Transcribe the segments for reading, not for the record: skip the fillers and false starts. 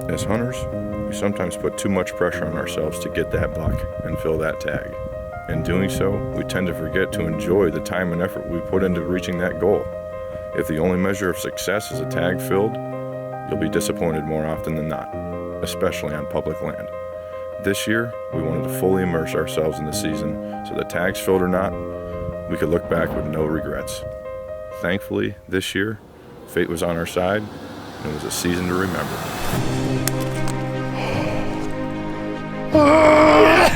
As hunters, we sometimes put too much pressure on ourselves to get that buck and fill that tag. In doing so, we tend to forget to enjoy the time and effort we put into reaching that goal. If the only measure of success is a tag filled, you'll be disappointed more often than not, especially on public land. This year, we wanted to fully immerse ourselves in the season so that tags filled or not, we could look back with no regrets. Thankfully, this year, fate was on our side, and it was a season to remember.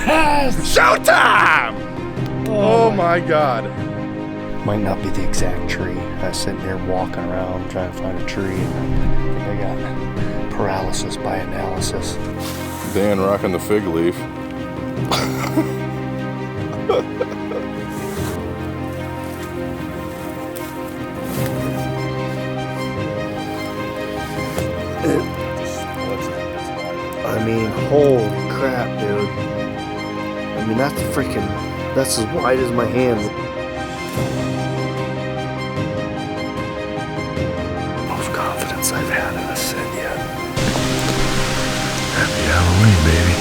Yes! Showtime! Oh my God. Might not be the exact tree. I was sitting here walking around trying to find a tree, and I got paralysis by analysis. Dan rocking the fig leaf. I mean, holy crap, dude. I mean, that's as wide as my hand. Most confidence I've had in a set yet. Happy Halloween, baby.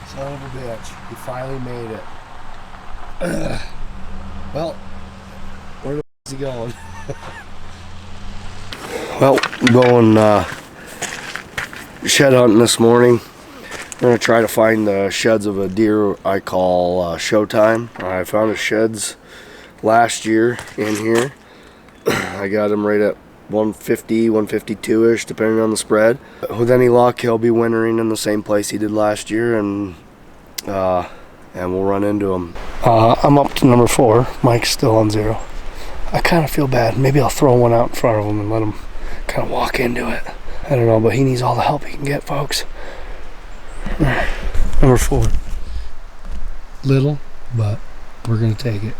Son of a bitch. He finally made it. Well, where the is he going? Well, I'm going shed hunting this morning. I'm going to try to find the sheds of a deer I call Showtime. I found his sheds last year in here. I got him right at 150, 152-ish, depending on the spread. With any luck, he'll be wintering in the same place he did last year, and we'll run into him. I'm up to number 4. Mike's still on 0. I kind of feel bad. Maybe I'll throw one out in front of him and let him kind of walk into it. I don't know, but he needs all the help he can get, folks. Number 4. Little, but we're going to take it.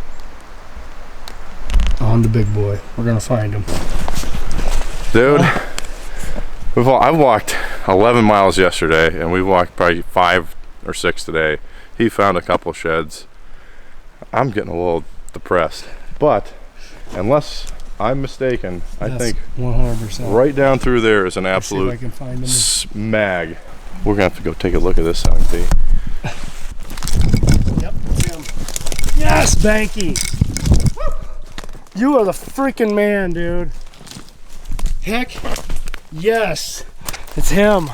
On the big boy. We're going to find him. Dude, I walked 11 miles yesterday, and we walked probably 5 or 6 today. He found a couple sheds. I'm getting a little depressed, but unless I'm mistaken, I think 100%. right down through there is an absolute see if I can find him. Smag. We're gonna have to go take a look at this sound, Pete. Yep, him. Yes, Banky. You are the freaking man, dude. Heck, yes, it's him.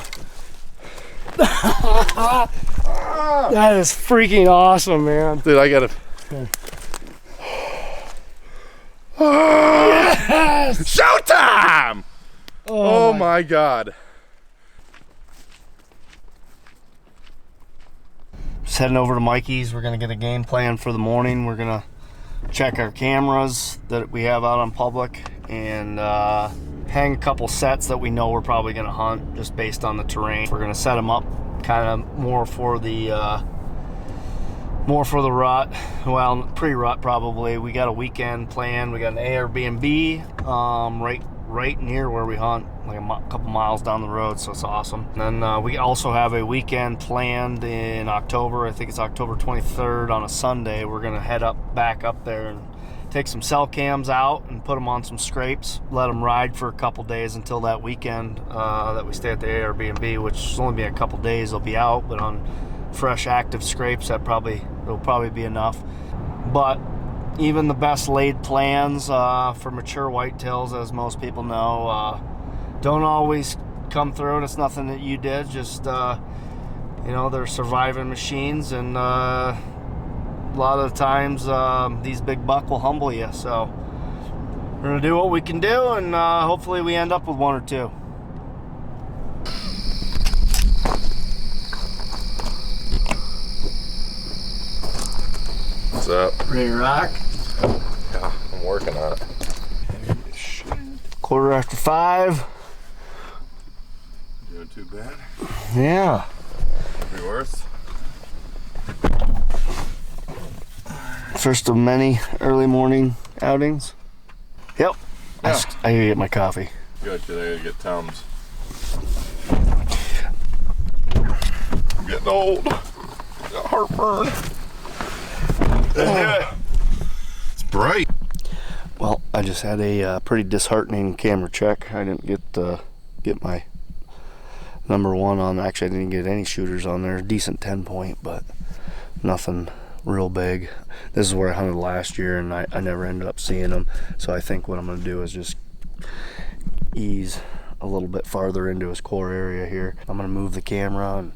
That is freaking awesome, man. Dude, I gotta. Yes! Showtime! Oh my God. Just heading over to Mikey's. We're gonna get a game plan for the morning. We're gonna check our cameras that we have out on public and hang a couple sets that we know we're probably gonna hunt just based on the terrain. We're gonna set them up kind of more for the rut, well, pre-rut probably. We got a weekend plan. We got an Airbnb right near where we hunt, like a couple miles down the road, so it's awesome. And then we also have a weekend planned in October. I think it's October 23rd on a Sunday. We're gonna head back up there and take some cell cams out and put them on some scrapes, let them ride for a couple days until that weekend that we stay at the Airbnb, which will only be a couple days they'll be out, but on fresh active scrapes it'll probably be enough. But even the best laid plans for mature whitetails, as most people know, don't always come through, and it's nothing that you did, just they're surviving machines, and a lot of the times these big buck will humble you. So gonna do what we can do, and hopefully we end up with one or two. What's up? Ready to rock? Yeah, I'm working on it. Quarter after 5. Doing too bad? Yeah. Could be worse. First of many early morning outings. Yep. Yeah. I gotta get my coffee. Good, because I gotta get Tums. I'm getting old. Got heartburn. It's bright. Well, I just had a pretty disheartening camera check. I didn't get my number 1 on. Actually, I didn't get any shooters on there. Decent 10 point, but nothing real big. This is where I hunted last year, and I never ended up seeing them. So I think what I'm going to do is just ease a little bit farther into his core area here. I'm going to move the camera, and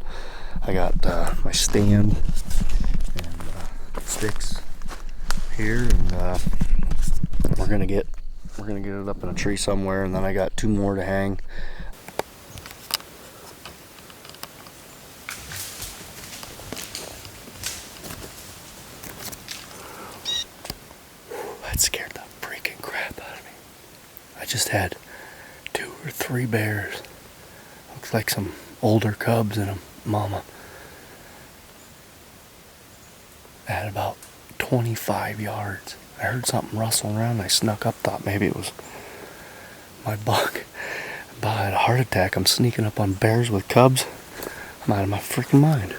I got my stand and sticks here, and we're gonna get it up in a tree somewhere, and then I got 2 more to hang. That scared the freaking crap out of me. I just had 2 or 3 bears. Looks like some older cubs and a mama. At about 25 yards. I heard something rustling around. I snuck up, thought maybe it was my buck. But I had a heart attack. I'm sneaking up on bears with cubs. I'm out of my freaking mind.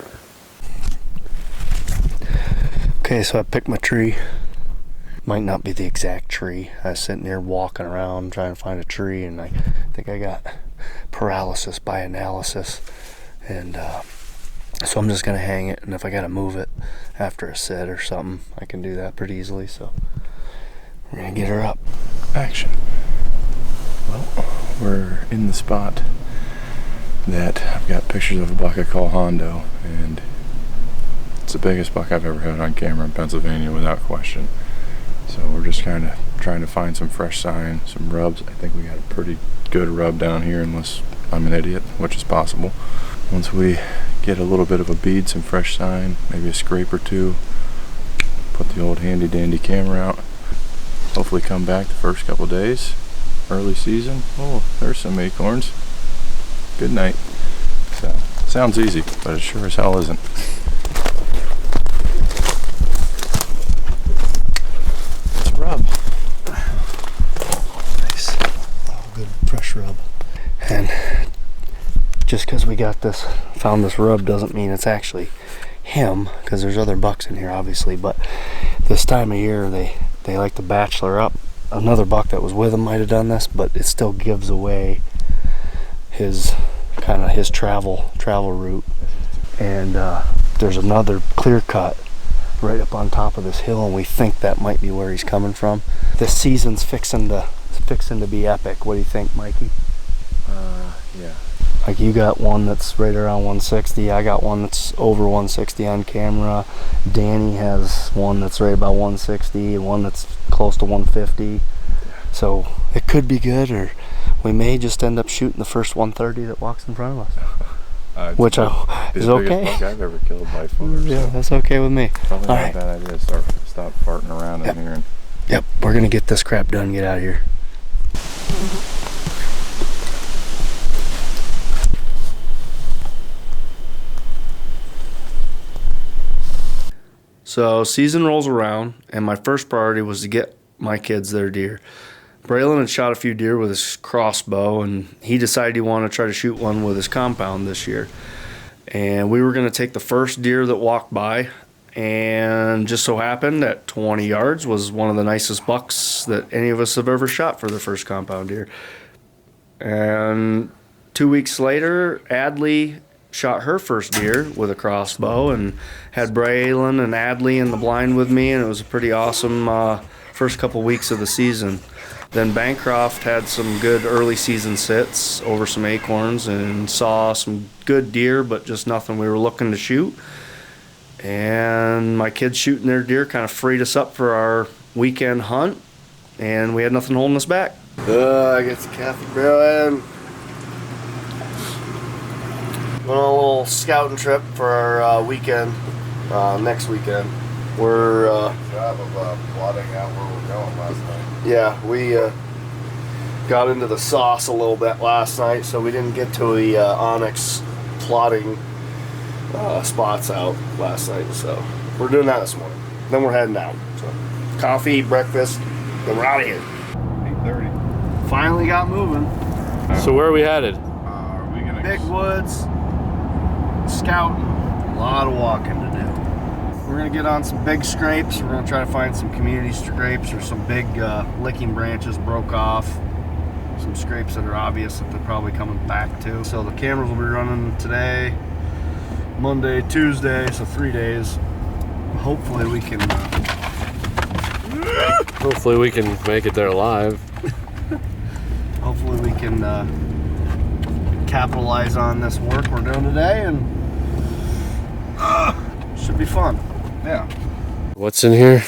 Okay, so I picked my tree. Might not be the exact tree. I was sitting there walking around trying to find a tree, and I think I got paralysis by analysis. And so I'm just gonna hang it, and if I gotta move it after a set or something, I can do that pretty easily. So we're gonna get her up. Action. Well, we're in the spot that I've got pictures of a buck I call Hondo, and it's the biggest buck I've ever had on camera in Pennsylvania without question. So we're just kind of trying to find some fresh sign, some rubs. I think we got a pretty good rub down here, unless I'm an idiot, which is possible. Once we get a little bit of a bead, some fresh sign, maybe a scrape or 2, put the old handy dandy camera out, hopefully come back the first couple days, early season. Oh, there's some acorns. Good night. So, sounds easy, but it sure as hell isn't. It's a rub. Nice. Oh, good fresh rub. And just because we found this rub doesn't mean it's actually him, because there's other bucks in here obviously, but this time of year they like to bachelor up. Another buck that was with him might have done this, but it still gives away his travel route. And there's another clear cut right up on top of this hill, and we think that might be where he's coming from. This season's fixing to be epic. What do you think, Mikey? Yeah. Like, you got one that's right around 160. I got one that's over 160 on camera. Danny has one that's right about 160, and one that's close to 150. So it could be good, or we may just end up shooting the first 130 that walks in front of us. Which is okay. The biggest buck I've ever killed by far. Yeah, so that's okay with me. probably not Alright. a bad idea to stop farting around in here. Yep, we're gonna get this crap done and get out of here. So season rolls around, and my first priority was to get my kids their deer. Braylon had shot a few deer with his crossbow, and he decided he wanted to try to shoot one with his compound this year. And we were going to take the first deer that walked by, and just so happened at 20 yards was one of the nicest bucks that any of us have ever shot for their first compound deer. And 2 weeks later, Adley shot her first deer with a crossbow, and had Braylon and Adley in the blind with me, and it was a pretty awesome first couple weeks of the season. Then Bancroft had some good early season sits over some acorns and saw some good deer, but just nothing we were looking to shoot. And my kids shooting their deer kind of freed us up for our weekend hunt. and we had nothing holding us back. I get the coffee brewing. Going on a little scouting trip for our weekend, next weekend. We're Job of plotting out where we're going last night. yeah, we got into the sauce a little bit last night, so we didn't get to the onyx plotting spots out last night. So we're doing that this morning. Then we're heading out. So coffee, breakfast, then we're out of here. 8:30. Finally got moving. So where are we headed? Are we gonna? Big woods, scouting, a lot of walking to do. We're gonna get on some big scrapes. We're gonna try to find some community scrapes or some big licking branches broke off. Some scrapes that are obvious that they're probably coming back to. So the cameras will be running today, Monday, Tuesday, so 3 days. Hopefully we can Hopefully we can make it there alive. hopefully we can capitalize on this work we're doing today, and should be fun. Yeah. What's in here?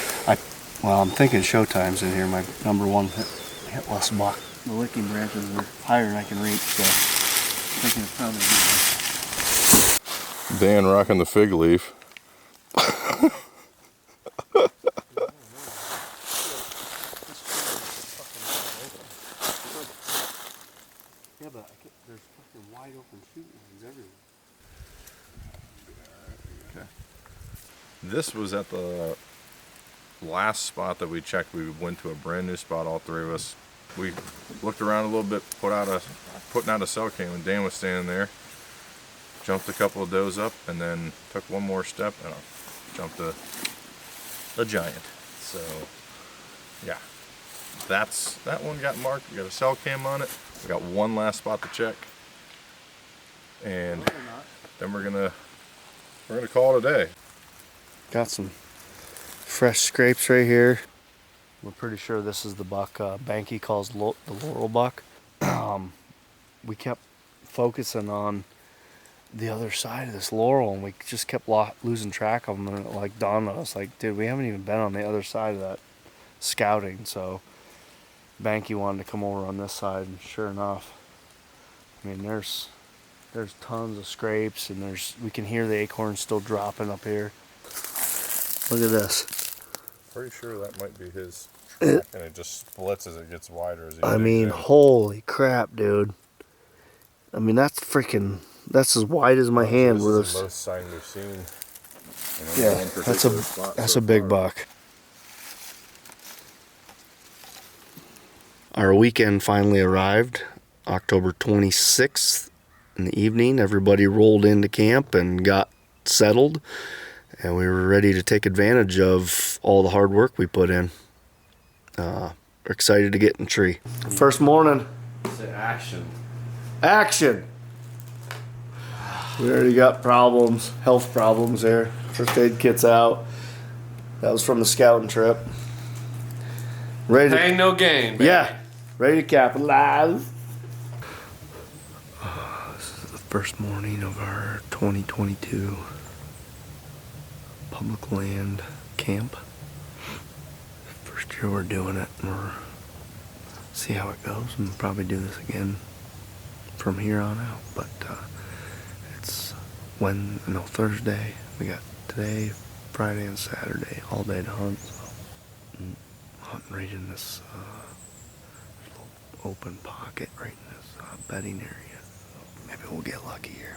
Well, I'm thinking Showtime's in here, my number one hitless buck. The licking branches are higher than I can reach, so I'm thinking it's probably good. Dan rocking the fig leaf. Yeah, but there's fucking wide open shoot lines everywhere. This was at the last spot that we checked. We went to a brand new spot, all three of us. We looked around a little bit, putting out a cell cam, and Dan was standing there. Jumped a couple of does up, and then took one more step, and jumped a giant. So, yeah, that one got marked. We got a cell cam on it. We got one last spot to check, and then we're gonna call it a day. Got some fresh scrapes right here. We're pretty sure this is the buck Banky calls the laurel buck. We kept focusing on the other side of this laurel, and we just kept losing track of them, and it like dawned on us, like, dude, we haven't even been on the other side of that scouting. So Banky wanted to come over on this side, and sure enough, I mean, there's tons of scrapes, and we can hear the acorns still dropping up here. Look at this. Pretty sure that might be his track, and it just splits as it gets wider. As he I digs mean, in. holy crap, dude. I mean, that's as wide as my hand. This With is this. the most sign we've seen. Yeah, that's a big buck. Our weekend finally arrived, October 26th in the evening. Everybody rolled into camp and got settled, and we were ready to take advantage of all the hard work we put in. We're excited to get in the tree. First morning. Say action. Action! We already got problems, health problems there. First aid kit's out. That was from the scouting trip. Ready to, Ain't no game, baby. yeah, ready to capitalize. This is the first morning of our 2022 public land camp. First year we're doing it. We'll see how it goes, and we'll probably do this again from here on out. But it's Thursday. We got today, Friday, and Saturday all day to hunt. So hunting right in this little open pocket right in this bedding area. So maybe we'll get lucky here.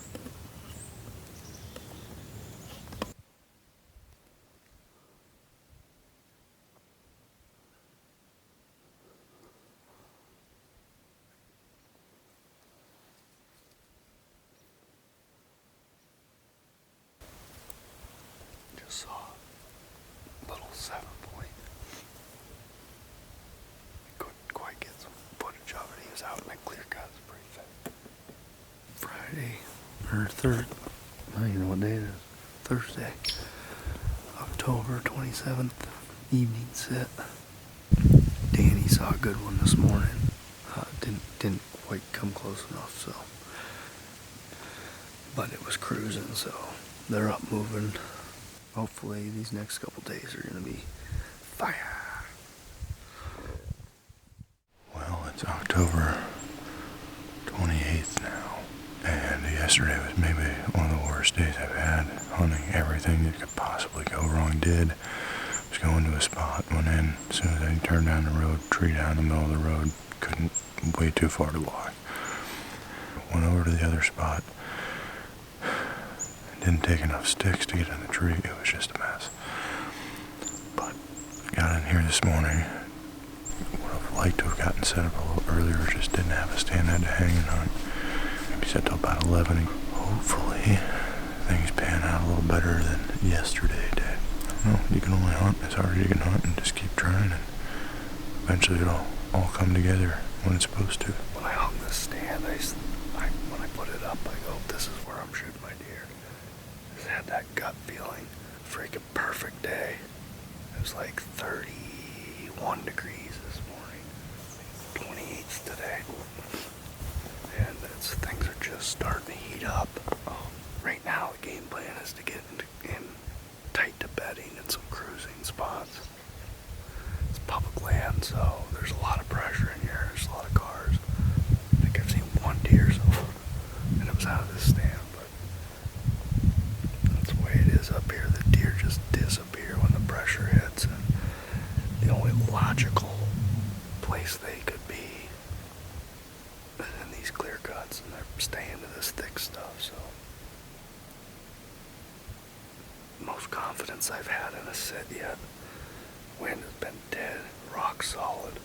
Just saw a little 7-point. Couldn't quite get some footage of it. He was out in the clear cut. It's pretty thick. Friday, or I don't even know what day it is. Thursday, October 27th, evening sit. Danny saw a good one this morning. Didn't quite come close enough, so. But it was cruising, so they're up moving. Hopefully these next couple days are gonna be fire. It's October 28th now, and yesterday was maybe one of the worst days I've had hunting. Everything that could possibly go wrong did. Was going to a spot, went in, as soon as I turned down the road, tree down in the middle of the road, couldn't, way too far to walk. Went over to the other spot, didn't take enough sticks to get in the tree, it was just a mess. But I got in here this morning, would have liked to have gotten set up a little earlier, just didn't have a stand, had to hang and hunt. Maybe set till about 11, and hopefully things pan out a little better than yesterday did. Well, you can only hunt as hard as you can hunt and just keep trying, and eventually it'll all come together when it's supposed to. When I hung this stand, when I put it up, I go, this is where I'm shooting my deer. Just had that gut feeling. Freaking perfect day. It was like 31 degrees this morning. 28th today. And things are just starting to heat up. Right now, the game plan is to get in tight to bedding and some cruising spots. It's public land, so there's a lot of pressure in here. There's a lot of cars. I think I've seen one deer, and it was out of this stand, but that's the way it is up here. The deer just disappear when the pressure hits, and the only logical place they could be is in these clear cuts, and they're staying to this thick stuff, so most confidence I've had in a sit yet. Wind has been dead, rock solid,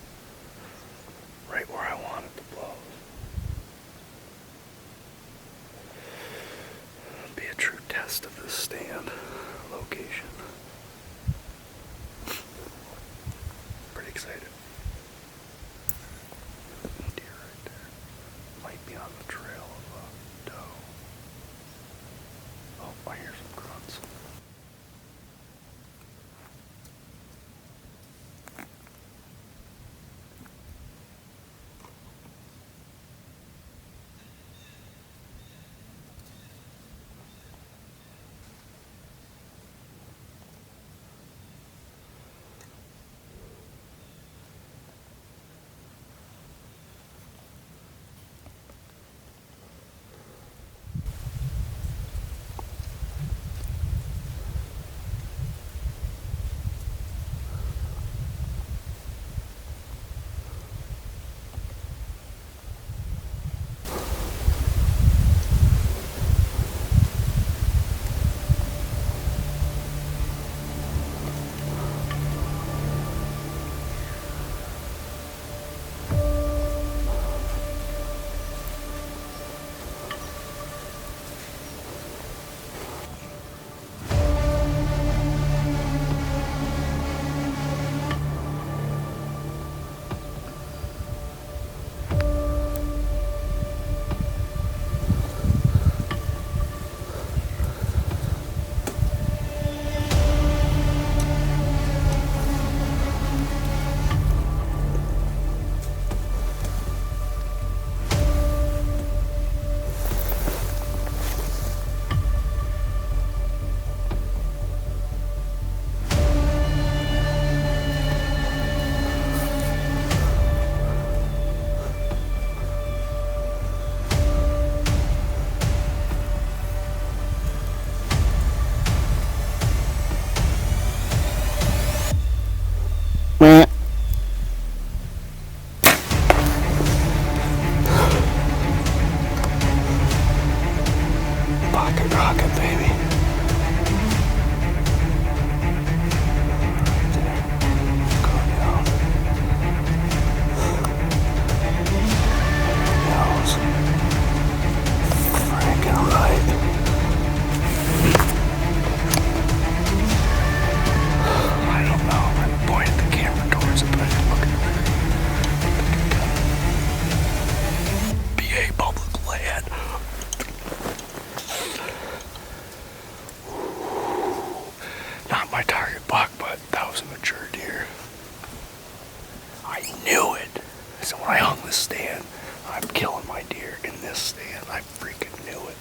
right where I want it to blow. It'll be a true test of this stand location. Pretty excited. Deer right there. Might be on the trail of a doe. Oh, I hear some grunts. Rocket, baby. Go down. Nose. Freaking right. I don't know. I pointed the camera towards it, but I didn't look at it. BA public land. Not my target buck, but that was a mature deer. I knew it. So when I hung this stand, I'm killing my deer in this stand. I freaking knew it.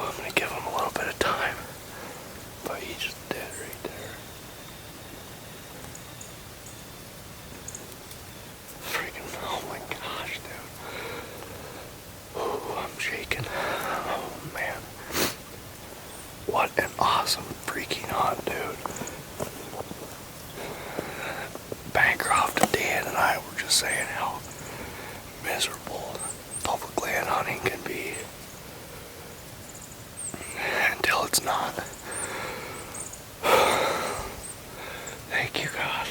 I'm gonna give him a little bit of time, but he just dead right there. just saying how miserable public land hunting can be until it's not. Thank you, God.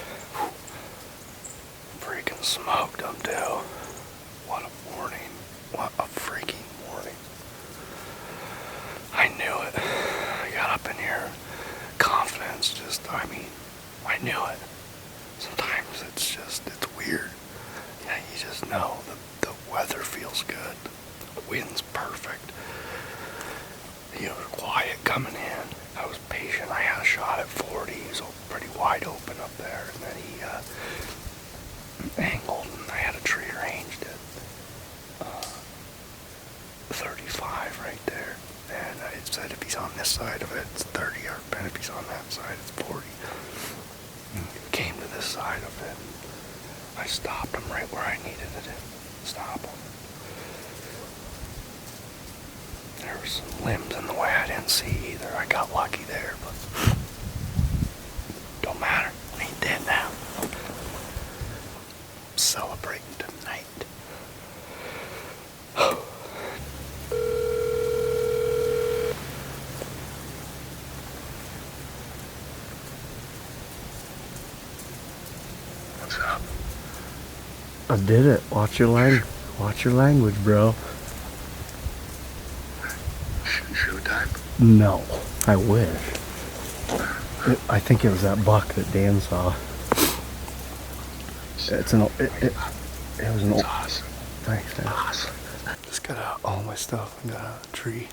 Freaking smoked them too. What a morning. What a freaking morning. I knew it. I got up in here. Confidence just, I knew it. Sometimes it's weird. Yeah, you just know the weather feels good. The wind's perfect. You know, quiet coming in. I was patient. I had a shot at 40. He was pretty wide open up there. And then he angled, and I had a tree ranged at 35 right there. And it said if he's on this side of it, it's 30, and if he's on that side, it's 40. And he came to this side of it. I stopped him right where I needed to stop him. There were some limbs in the way I didn't see either. I got lucky there, but don't matter. He dead now. I'm celebrating tonight. What's up? I did it. Watch your language, bro. Showtime? No, I wish. I think it was that buck that Dan saw. It was an old. Awesome. Thanks, Dan. Awesome. Just got out all my stuff. I got out of the tree.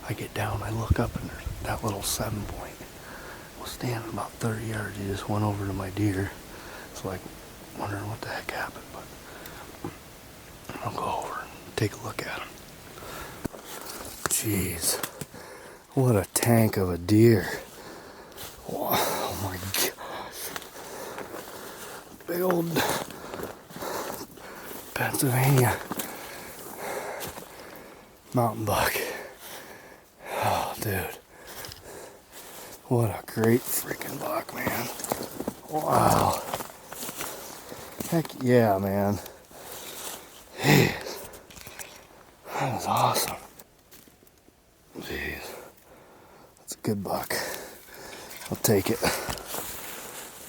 I get down, I look up, and there's that little 7-point was standing about 30 yards. He just went over to my deer. It's like wondering what the heck happened, but I'll go over and take a look at him. Jeez, what a tank of a deer. Oh my gosh. Big old Pennsylvania mountain buck. Oh, dude. What a great freaking buck, man. Wow. Heck yeah, man. Jeez. That is awesome. Jeez. That's a good buck. I'll take it.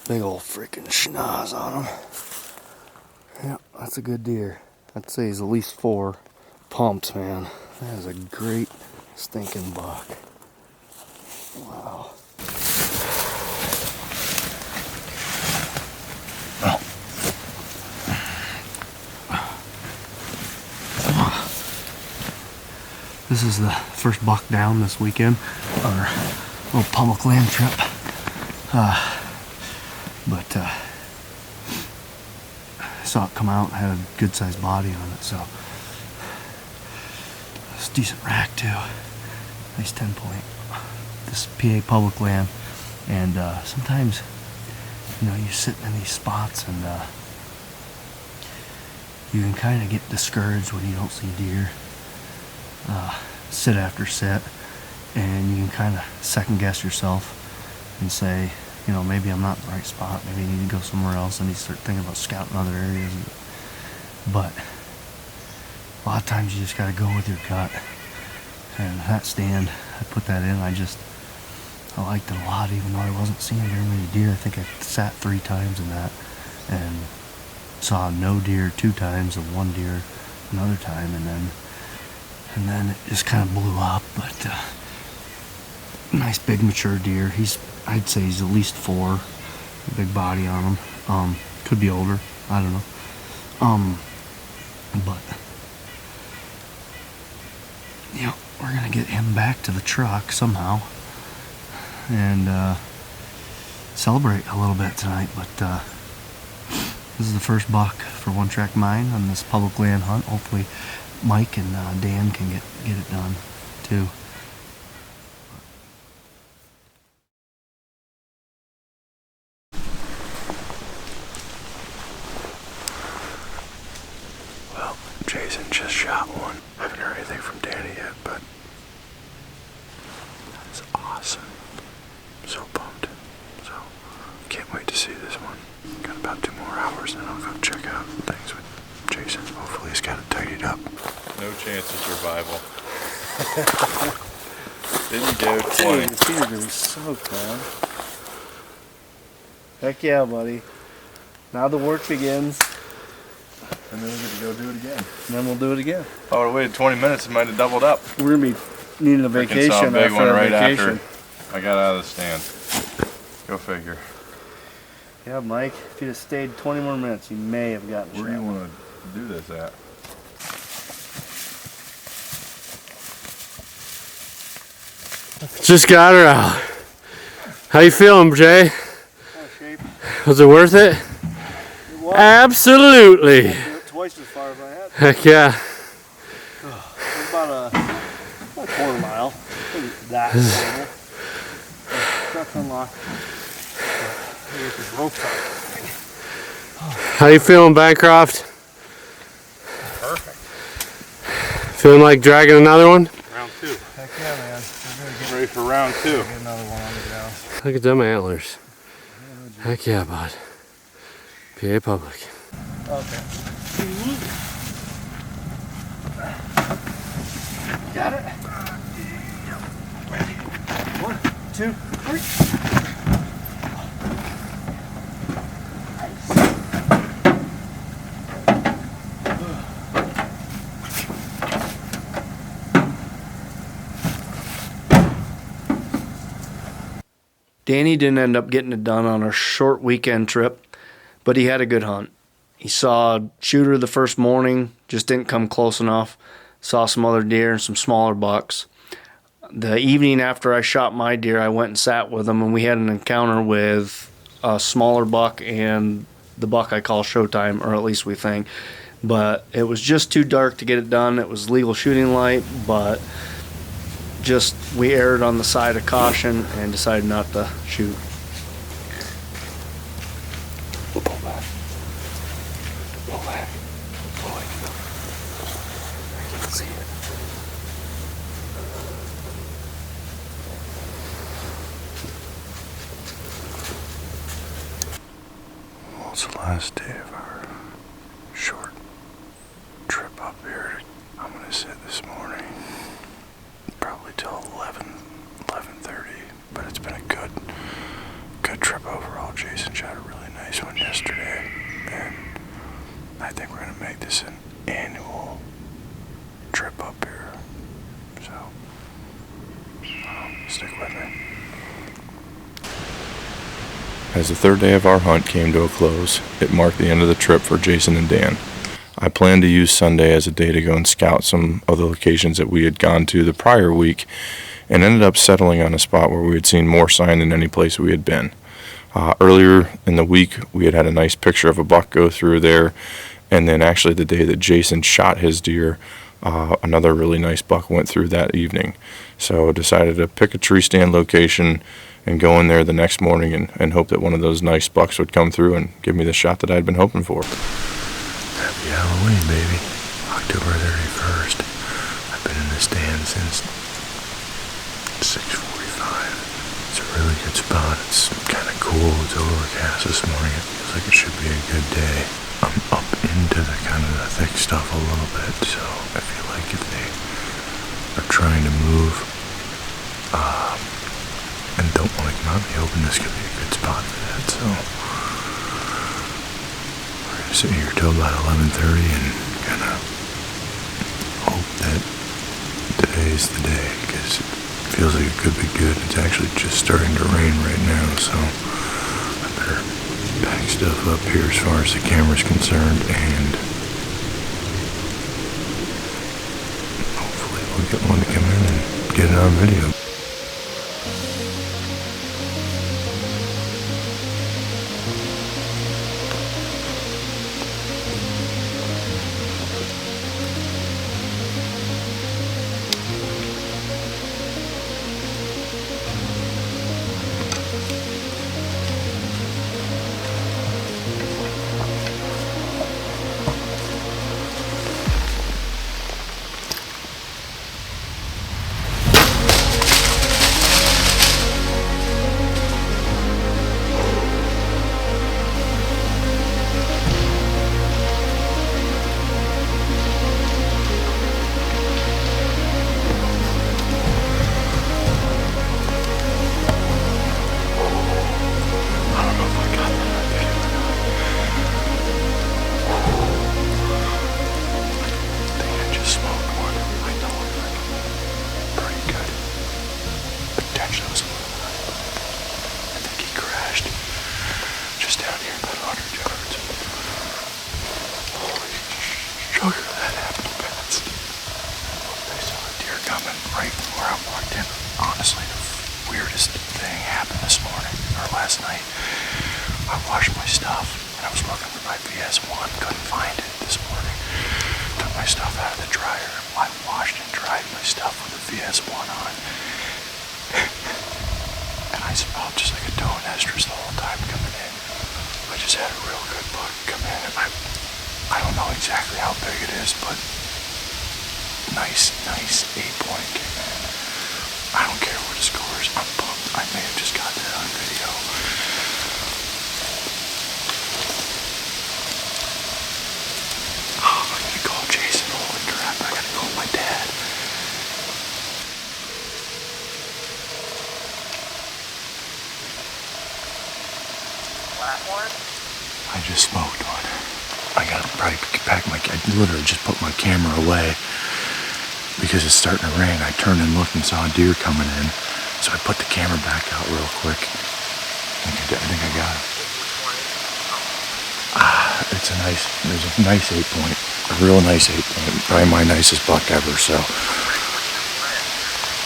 Big old freaking schnoz on him. Yep, that's a good deer. I'd say he's at least 4 pumps, man. That is a great stinking buck. Wow. This is the first buck down this weekend, our little public land trip. But I saw it come out, had a good sized body on it, so it's a decent rack too. Nice 10-point. This PA public land, and sometimes, you know, you're sitting in these spots and you can kind of get discouraged when you don't see deer. Sit after sit, and you can kind of second guess yourself and say, you know, maybe I'm not in the right spot, maybe I need to go somewhere else, and you start thinking about scouting other areas. But a lot of times you just got to go with your gut. And that stand, I put that in, I liked it a lot, even though I wasn't seeing very many deer. I think I sat 3 times in that and saw no deer 2 times and 1 deer another time, and then it just kind of blew up. But nice big mature deer. I'd say he's at least 4. Big body on him. Could be older. I don't know. But you know, we're gonna get him back to the truck somehow and celebrate a little bit tonight. But this is the first buck for One Track Mine on this public land hunt. Hopefully Mike and Dan can get it done too. Well, Jason just shot one. Haven't heard anything from Danny yet, but that's awesome. I'm so pumped. So can't wait to see this one. Got about 2 more hours, and then I'll go check out things with Jason. Hopefully he's got it tidied up. No chance of survival. Didn't go 20. Dude, your feet are gonna be soaked, man. Heck yeah, buddy. Now the work begins. And then we get to go do it again. And then we'll do it again. If I would have waited 20 minutes, it might have doubled up. We're gonna be needing a vacation Saw a big after one our right vacation. after I got out of the stand. Go figure. Yeah, Mike. If you'd have stayed 20 more minutes, you may have gotten Where do you shot. want to do this at? Just got her out. How you feeling, Jay? Was it worth it? It was. Absolutely. I did it twice as far as I had. Heck yeah. It was about a quarter mile. Maybe that. Truck's unlocked. Get this rope tied. How you feeling, Bancroft? Perfect. Feeling like dragging another one? Round 2. Heck yeah, man. We're gonna get Ready for round 2. another one on the ground. Look at them antlers. Heck yeah, bud. PA Public. Okay. Got it. 1, 2, 3. Danny didn't end up getting it done on our short weekend trip, but he had a good hunt. He saw a shooter the first morning, just didn't come close enough. Saw some other deer and some smaller bucks. The evening after I shot my deer, I went and sat with him, and we had an encounter with a smaller buck and the buck I call Showtime, or at least we think. But it was just too dark to get it done. It was legal shooting light, but just we erred on the side of caution and decided not to shoot. Pull back. Pull back. Pull it. I can see it. Well, it's the last day of our short trip up here. I'm gonna sit this morning. Probably till 11:30, but it's been a good trip overall. Jason shot a really nice one yesterday, and I think we're gonna make this an annual trip up here. So, stick with me. As the third day of our hunt came to a close, it marked the end of the trip for Jason and Dan. I planned to use Sunday as a day to go and scout some of the locations that we had gone to the prior week, and ended up settling on a spot where we had seen more sign than any place we had been. Earlier in the week, we had a nice picture of a buck go through there, and then actually the day that Jason shot his deer, another really nice buck went through that evening. So decided to pick a tree stand location and go in there the next morning and hope that one of those nice bucks would come through and give me the shot that I'd been hoping for. Happy Halloween, baby. October 31st. I've been in the stand since 6:45. It's a really good spot. It's kind of cool. It's overcast this morning. It feels like it should be a good day. I'm up into the kind of the thick stuff a little bit, so I feel like if they are trying to move and don't want to come out in the open, this could be a good spot for that. So we're gonna sit here till about 11:30 and kind of hope that today's the day, because it feels like it could be good. It's actually just starting to rain right now, so I better pack stuff up here as far as the camera's concerned, and hopefully we'll get one to come in and get it on video. honestly, the weirdest thing happened this morning, or last night. I washed my stuff, and I was looking for my VS1, couldn't find it this morning. Took my stuff out of the dryer. I washed and dried my stuff with the VS1 on. And I smelled just like a doe and estrus the whole time coming in. I just had a real good buck come in, and I don't know exactly how big it is, but nice 8-point came in. I don't care what it scores. I'm pumped. I may have just got that on video. Oh, I gotta call Jason. Holy crap, I gotta call my dad. I just smoked one. I gotta probably pack I literally just put my camera away because it's starting to rain. I turned and looked and saw a deer coming in, so I put the camera back out real quick. I think I got it. There's a nice 8-point, a real nice 8-point, probably my nicest buck ever. So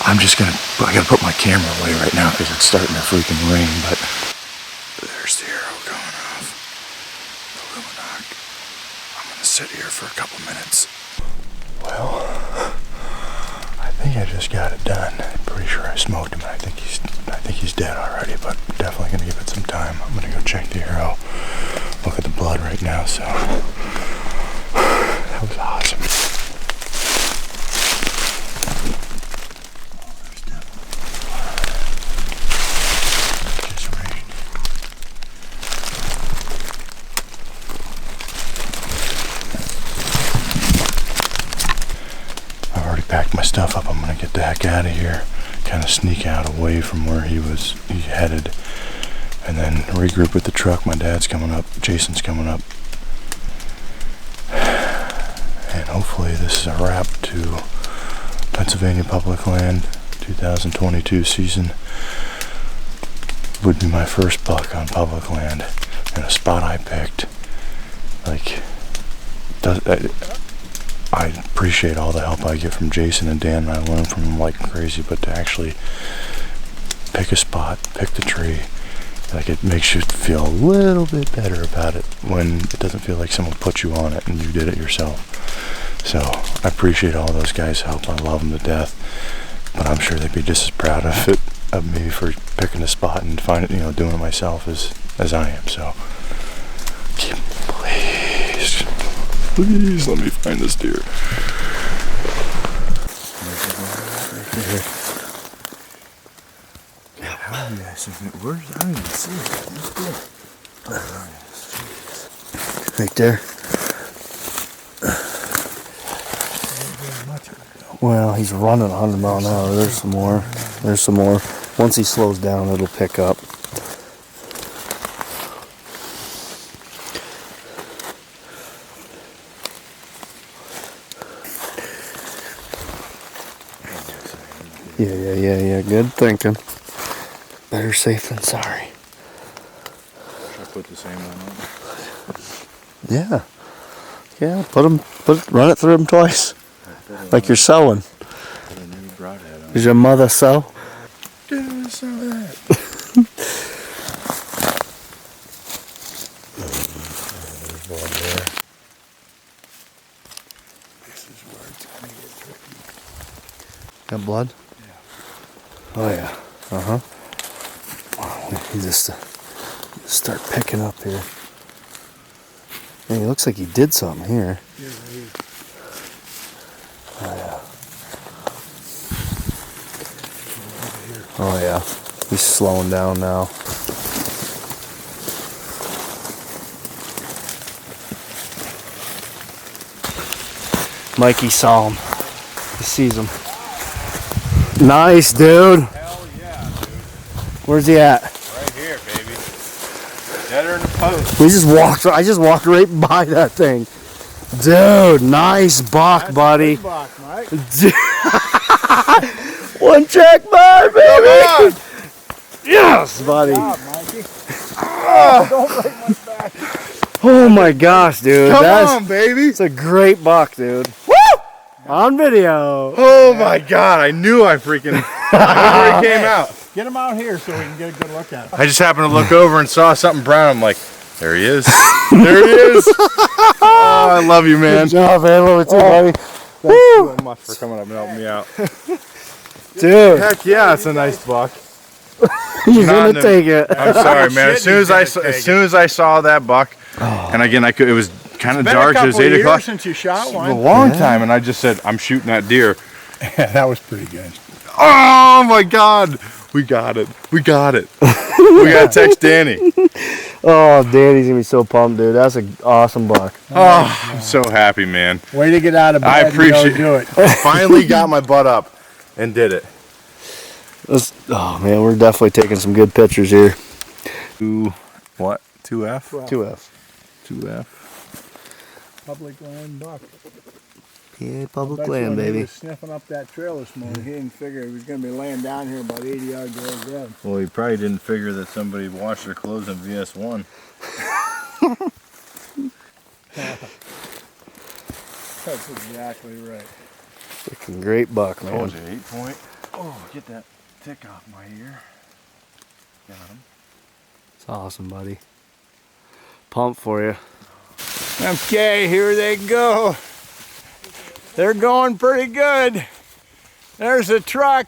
I gotta put my camera away right now because it's starting to freaking rain. But there's the arrow going off. The Luminark. I'm gonna sit here for a couple minutes. Well, I think I just got it done. I'm pretty sure I smoked him. I think he's dead already, but definitely gonna give it some time. I'm gonna go check the arrow, look at the blood right now. So that was awesome. Packed my stuff up. I'm gonna get the heck out of here, kind of sneak out away from where he headed, and then regroup with the truck. My dad's coming up, Jason's coming up, and hopefully this is a wrap to Pennsylvania Public Land 2022 season. Would be my first buck on public land in a spot I picked. I appreciate all the help I get from Jason and Dan, and I learn from them like crazy, but to actually pick a spot, pick the tree, it makes you feel a little bit better about it when it doesn't feel like someone put you on it and you did it yourself. So I appreciate all those guys' help. I love them to death, but I'm sure they'd be just as proud of me for picking a spot and doing it myself as I am. So please let me find this deer. How do you guys think it works? I don't even see it. Right there. Well, he's running 100 miles an hour. There's some more. There's some more. Once he slows down, it'll pick up. Yeah. Good thinking. Better safe than sorry. Should I put the same one on? Yeah. Run it through him twice. Like you're sewing. Put a new broadhead on. Does your mother sew? Dude, some of that. There's one there. This is where it's gonna get tricky. Got blood? Yeah. Oh yeah. Wow, he just start picking up here. Man, he looks like he did something here. Yeah, Oh yeah. He's slowing down now. Mikey saw him. He sees him. Nice, dude. Hell yeah, dude. Where's he at? Right here, baby. Deader in the post. I just walked right by that thing. Dude, nice buck, buddy. Good buck, Mike. One check bar, baby. Yes, buddy. Good job, Mikey. Oh, don't break my back. Oh my gosh, dude. Come on, baby. It's a great buck, dude. Woo! On video. Oh my God, I knew I freaking Where he came out. Get him out here so we can get a good look at him. I just happened to look over and saw something brown. I'm like, there he is. There he is. Oh, I love you, man. Good job, man. Love it too, buddy. Thanks so much for coming up and helping me out. Dude, Heck yeah, it's a nice buck. you're gonna take it. I'm sorry, man. As soon as I saw that buck, and again, it was kind of dark. It was 8 o'clock. Since you shot A one. long time, and I just said, I'm shooting that deer. Yeah, that was pretty good. Oh my God, we got it. We got it. We gotta text Danny. Oh, Danny's gonna be so pumped, dude. That's an awesome buck. Oh, I'm so happy, man. Way to get out of bed. I appreciate and go do it. I finally got my butt up and did it. Oh man, we're definitely taking some good pictures here. 2F? 2F. 2F. Public land buck. Yeah, Bet public you land, when He baby. was sniffing up that trail this morning. He didn't figure he was going to be laying down here about 80 yards away dead. Well, he probably didn't figure that somebody washed their clothes in VS1. That's exactly right. Freaking great buck, That man. was an 8 point. Oh, get that tick off my ear. Got him. It's awesome, buddy. Pumped for you. Okay, here they go. They're going pretty good. There's a truck.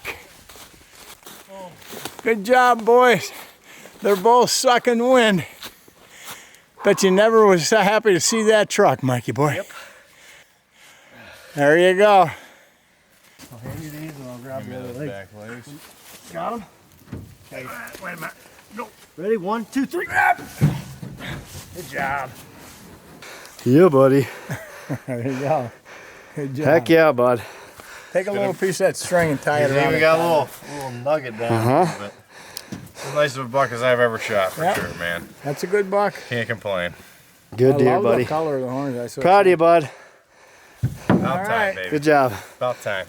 Good job, boys. They're both sucking wind. Bet you never was so happy to see that truck, Mikey boy. Yep. There you go. I'll hand you these and I'll grab the other leg. Back legs. Got him? Okay. Wait a minute. Go. Ready? 1, 2, 3. Good job. Yeah, buddy. There you go. Good job. Heck yeah, bud. Take a little piece of that string and tie it He's around. even it. got a little nugget down. But it's the nicest of a buck as I've ever shot, for Yep. sure, man. That's a good buck. Can't complain. Good I deer, love buddy. the color of the horns. I saw. Proud of you, bud. About All time, right. baby. Good job. About time.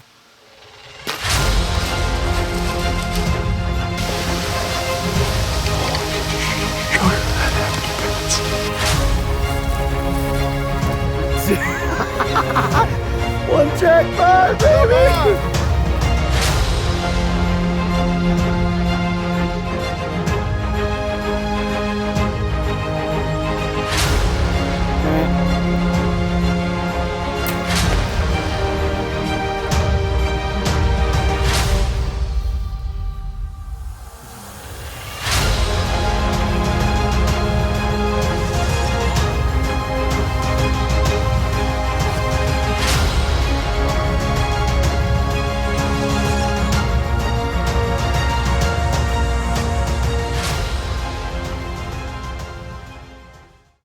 One track bar, baby.